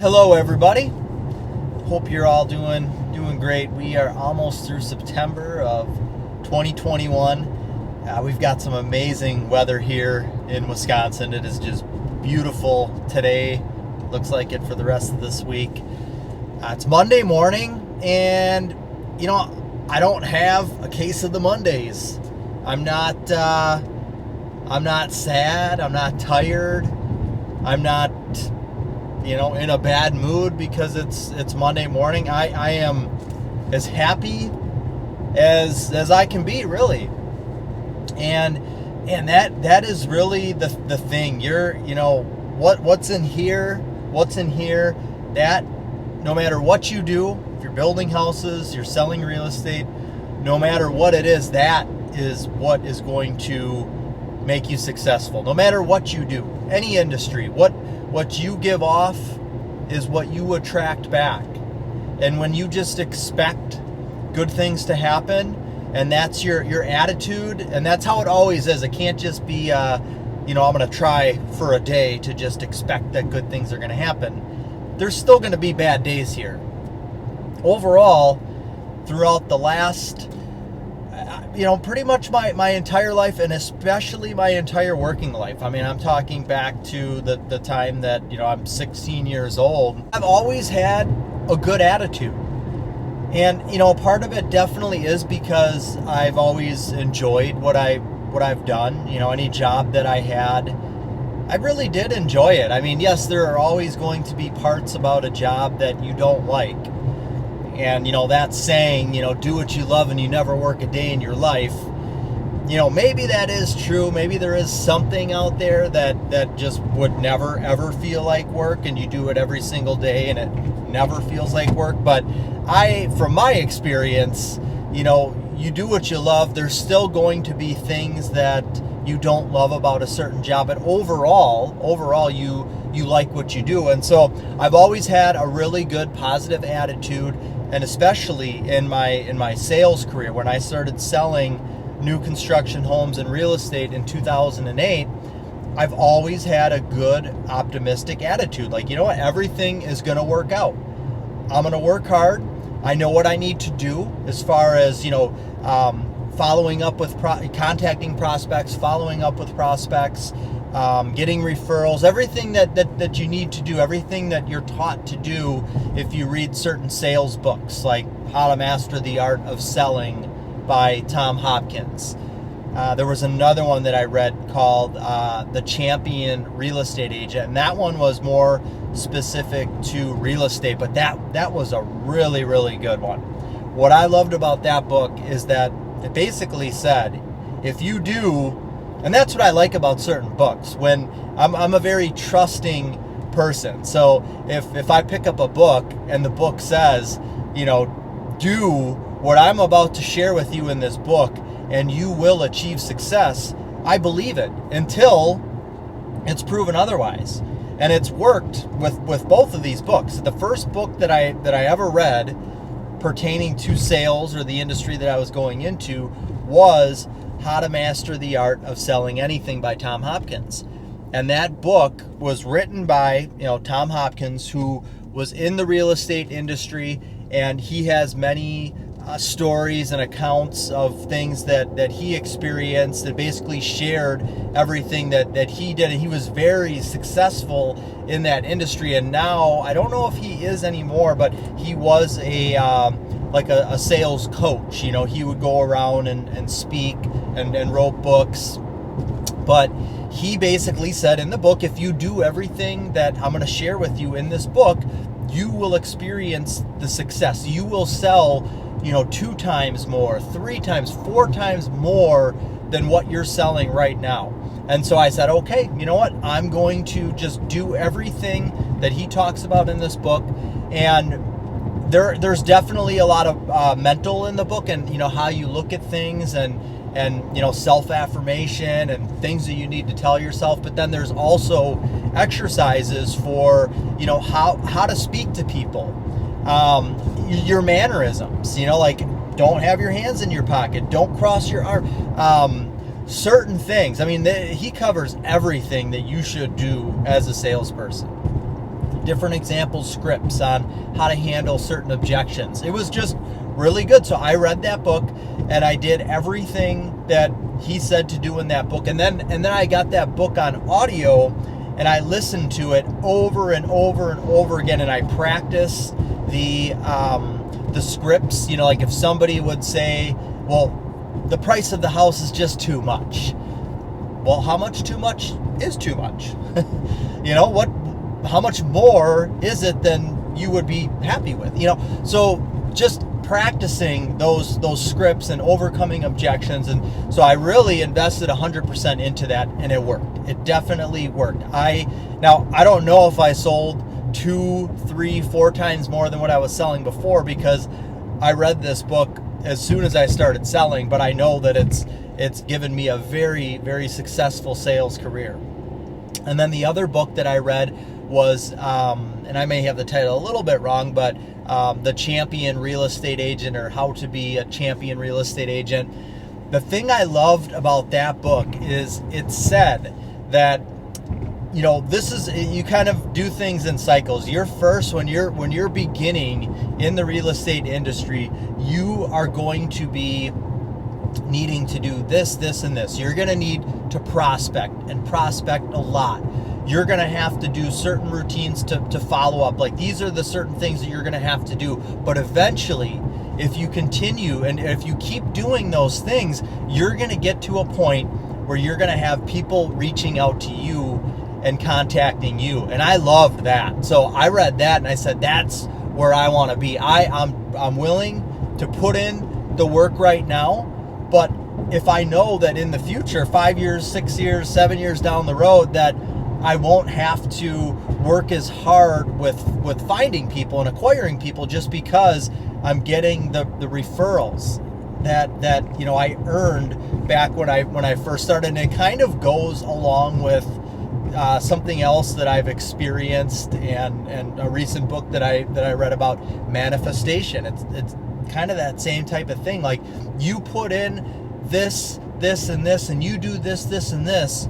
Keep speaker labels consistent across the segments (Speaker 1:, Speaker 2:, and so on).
Speaker 1: Hello, everybody. Hope you're all doing great. We are almost through September of 2021. We've got some amazing weather here in Wisconsin. It is just beautiful today. Looks like it for the rest of this week. It's Monday morning, and I don't have a case of the Mondays. I'm not sad. I'm not tired. I'm not in a bad mood because it's Monday morning. I am as happy as I can be, really. And that is really the thing. What's in here, that no matter what you do, if you're building houses, you're selling real estate, no matter what it is, that is what is going to make you successful. No matter what you do, any industry, what you give off is what you attract back. And when you just expect good things to happen, and that's your attitude, and that's how it always is. It can't just be, I'm going to try for a day to just expect that good things are going to happen. There's still going to be bad days here. Overall, throughout the last pretty much my entire life, and especially my entire working life. I mean, I'm talking back to the time that, I'm 16 years old. I've always had a good attitude. And, part of it definitely is because I've always enjoyed what I've done. Any job that I had, I really did enjoy it. I mean, yes, there are always going to be parts about a job that you don't like. And, that saying, do what you love and you never work a day in your life, maybe that is true. Maybe there is something out there that just would never, ever feel like work, and you do it every single day and it never feels like work. But from my experience, you do what you love. There's still going to be things that you don't love about a certain job, but overall, you like what you do. And so I've always had a really good positive attitude. And especially in my sales career, when I started selling new construction homes and real estate in 2008, I've always had a good, optimistic attitude. Like, everything is going to work out. I'm going to work hard. I know what I need to do as far as, following up with contacting prospects, following up with prospects, getting referrals, everything that you need to do, everything that you're taught to do if you read certain sales books, like How to Master the Art of Selling by Tom Hopkins. There was another one that I read called The Champion Real Estate Agent, and that one was more specific to real estate, but that was a really, really good one. What I loved about that book is that it basically said, if you do, and that's what I like about certain books, when I'm a very trusting person. So if I pick up a book and the book says, do what I'm about to share with you in this book and you will achieve success, I believe it until it's proven otherwise. And it's worked with both of these books. The first book that I ever read pertaining to sales or the industry that I was going into was How to Master the Art of Selling Anything by Tom Hopkins. And that book was written by, Tom Hopkins, who was in the real estate industry, and he has many stories and accounts of things that he experienced, that basically shared everything that he did. And he was very successful in that industry. And now, I don't know if he is anymore, but he was a sales coach. He would go around and speak and wrote books. But he basically said in the book, if you do everything that I'm going to share with you in this book, you will experience the success. You will sell, 2 times more, 3 times, 4 times more than what you're selling right now. And so I said, okay, you know what? I'm going to just do everything that he talks about in this book. And there's definitely a lot of mental in the book, and how you look at things, and self-affirmation and things that you need to tell yourself. But then there's also exercises for how to speak to people, your mannerisms, like don't have your hands in your pocket, don't cross your arm, certain things. I mean, he covers everything that you should do as a salesperson. different example scripts on how to handle certain objections. It was just really good. So I read that book and I did everything that he said to do in that book. And then I got that book on audio and I listened to it over and over and over again, and I practice the scripts. You know, like if somebody would say, well, the price of the house is just too much. Well, how much too much is too much? You know, how much more is it than you would be happy with? You know, so just practicing those scripts and overcoming objections. And so I really invested 100% into that, and it worked. It definitely worked. Now I don't know if I sold 2, 3, 4 times more than what I was selling before, because I read this book as soon as I started selling, but I know that it's given me a very, very successful sales career. And then the other book that I read was, and I may have the title a little bit wrong, but The Champion Real Estate Agent, or How to Be a Champion Real Estate Agent. The thing I loved about that book is it said that, you know, this is, you kind of do things in cycles. You're first, when you're beginning in the real estate industry, you are going to be needing to do this, this, and this. You're going to need to prospect, and prospect a lot. You're going to have to do certain routines to follow up. Like, these are the certain things that you're going to have to do. But eventually, if you continue and if you keep doing those things, you're going to get to a point where you're going to have people reaching out to you and contacting you. And I loved that. So I read that and I said, that's where I want to be. I'm willing to put in the work right now, but if I know that in the future, 5 years, 6 years, 7 years down the road, that I won't have to work as hard with finding people and acquiring people, just because I'm getting the referrals that you know I earned back when I first started. And it kind of goes along with something else that I've experienced, and a recent book that I read about manifestation. It's kind of that same type of thing. Like, you put in this, and this, and you do this, and this,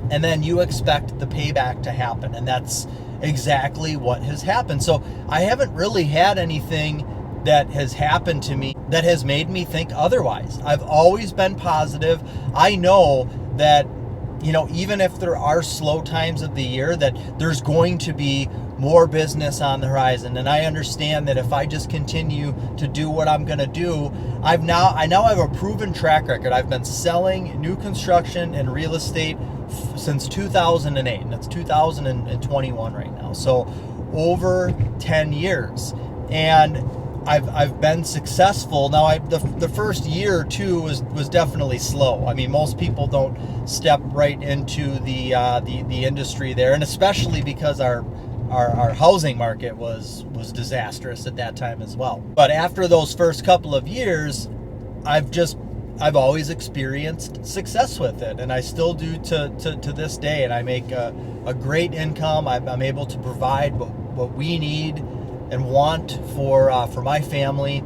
Speaker 1: and then you expect the payback to happen. And that's exactly what has happened. So I haven't really had anything that has happened to me that has made me think otherwise. I've always been positive. I know that, you know, even if there are slow times of the year, that there's going to be more business on the horizon. And I understand that if I just continue to do what I'm going to do, I now have a proven track record. I've been selling new construction and real estate since 2008, and it's 2021 right now. So over 10 years. And I've been successful. Now, the first year or two was definitely slow. I mean, most people don't step right into the industry there, and especially because our housing market was disastrous at that time as well. But after those first couple of years, I've always experienced success with it, and I still do to this day. And I make a great income. I'm able to provide what we need and want for my family,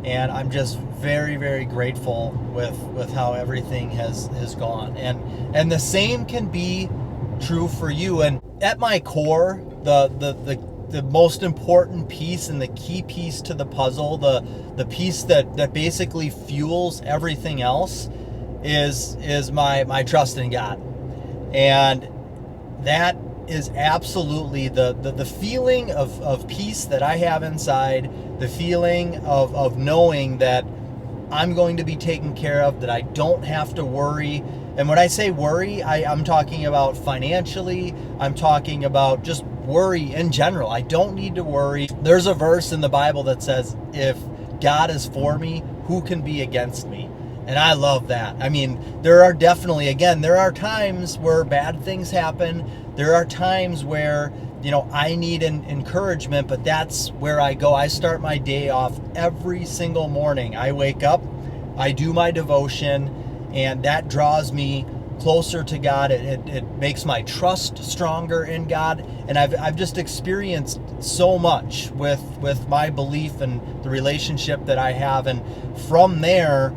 Speaker 1: and I'm just very, very grateful with how everything has gone. And the same can be true for you. And at my core, the most important piece and the key piece to the puzzle, the piece that basically fuels everything else, is my trust in God. And that is absolutely the feeling of peace that I have inside, the feeling of knowing that I'm going to be taken care of, that I don't have to worry. And when I say worry, I'm talking about financially. I'm talking about just worry in general. I don't need to worry. There's a verse in the Bible that says, if God is for me, who can be against me? And I love that. I mean, there are times where bad things happen. There are times where, you know, I need an encouragement, but that's where I go. I start my day off every single morning. I wake up, I do my devotion, and that draws me closer to God. It makes my trust stronger in God. And I've just experienced so much with my belief and the relationship that I have. And from there,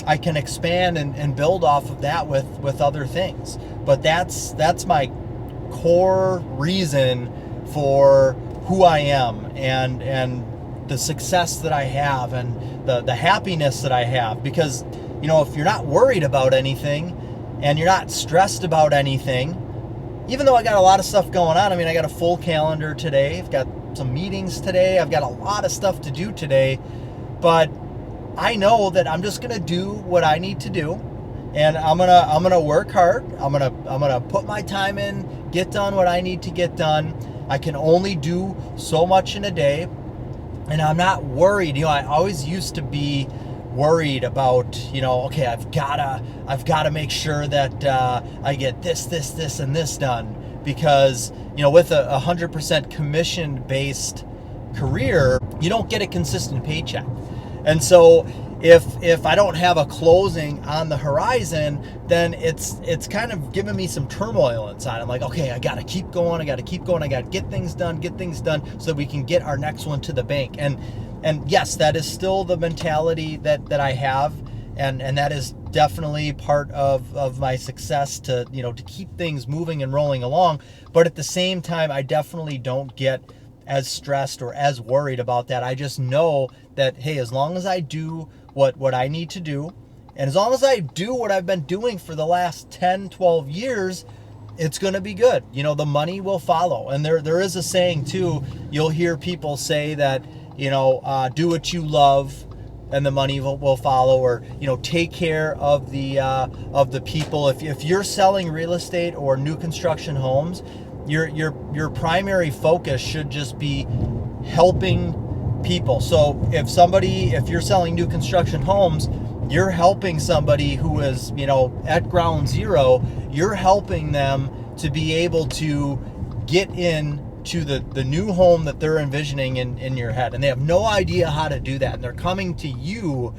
Speaker 1: I can expand and build off of that with other things. But that's my core reason for who I am and the success that I have and the happiness that I have. Because, you know, if you're not worried about anything and you're not stressed about anything, even though I got a lot of stuff going on, I mean, I got a full calendar today, I've got some meetings today, I've got a lot of stuff to do today, but I know that I'm just gonna do what I need to do, and I'm gonna work hard. I'm gonna put my time in, get done what I need to get done. I can only do so much in a day, and I'm not worried. You know, I always used to be worried about, you know, okay, I've gotta make sure that I get this, and this done, because, you know, with a 100% commission-based career, you don't get a consistent paycheck. And so if I don't have a closing on the horizon, then it's kind of giving me some turmoil inside. I'm like, okay, I got to keep going. I got to get things done so that we can get our next one to the bank. And yes, that is still the mentality that I have. And that is definitely part of my success to keep things moving and rolling along. But at the same time, I definitely don't get as stressed or as worried about that. I just know that, hey, as long as I do what I need to do, and as long as I do what I've been doing for the last 10, 12 years, it's going to be good. You know, the money will follow. And there is a saying too, you'll hear people say that, do what you love and the money will follow, or, take care of the people. If you're selling real estate or new construction homes, your primary focus should just be helping people. So if you're selling new construction homes, you're helping somebody who is, at ground zero. You're helping them to be able to get in to the new home that they're envisioning in your head, and they have no idea how to do that, and they're coming to you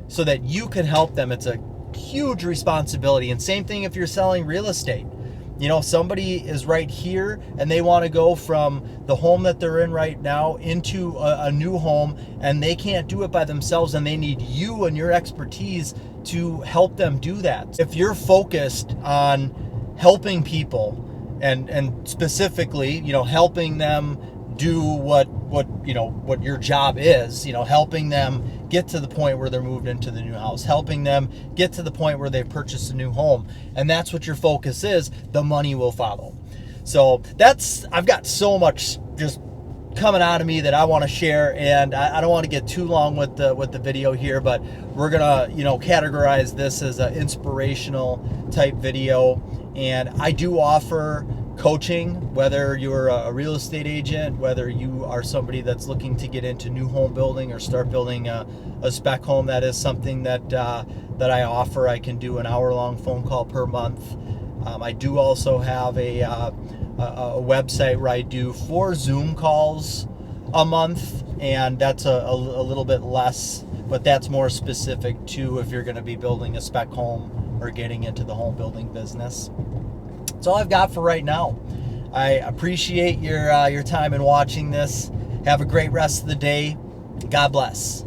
Speaker 1: so that you can help them. It's a huge responsibility. And same thing if you're selling real estate. Somebody is right here and they want to go from the home that they're in right now into a new home, and they can't do it by themselves, and they need you and your expertise to help them do that. If you're focused on helping people and specifically, helping them do what your job is, helping them get to the point where they're moved into the new house, helping them get to the point where they've purchased a new home, and that's what your focus is, the money will follow. So I've got so much just coming out of me that I want to share, and I don't want to get too long with the video here, but we're gonna categorize this as an inspirational type video. And I do offer coaching, whether you're a real estate agent, whether you are somebody that's looking to get into new home building or start building a spec home. That is something that I offer. I can do an hour-long phone call per month. I do also have a website where I do 4 Zoom calls a month, and that's a little bit less, but that's more specific to if you're going to be building a spec home or getting into the home building business. That's all I've got for right now. I appreciate your time in watching this. Have a great rest of the day. God bless.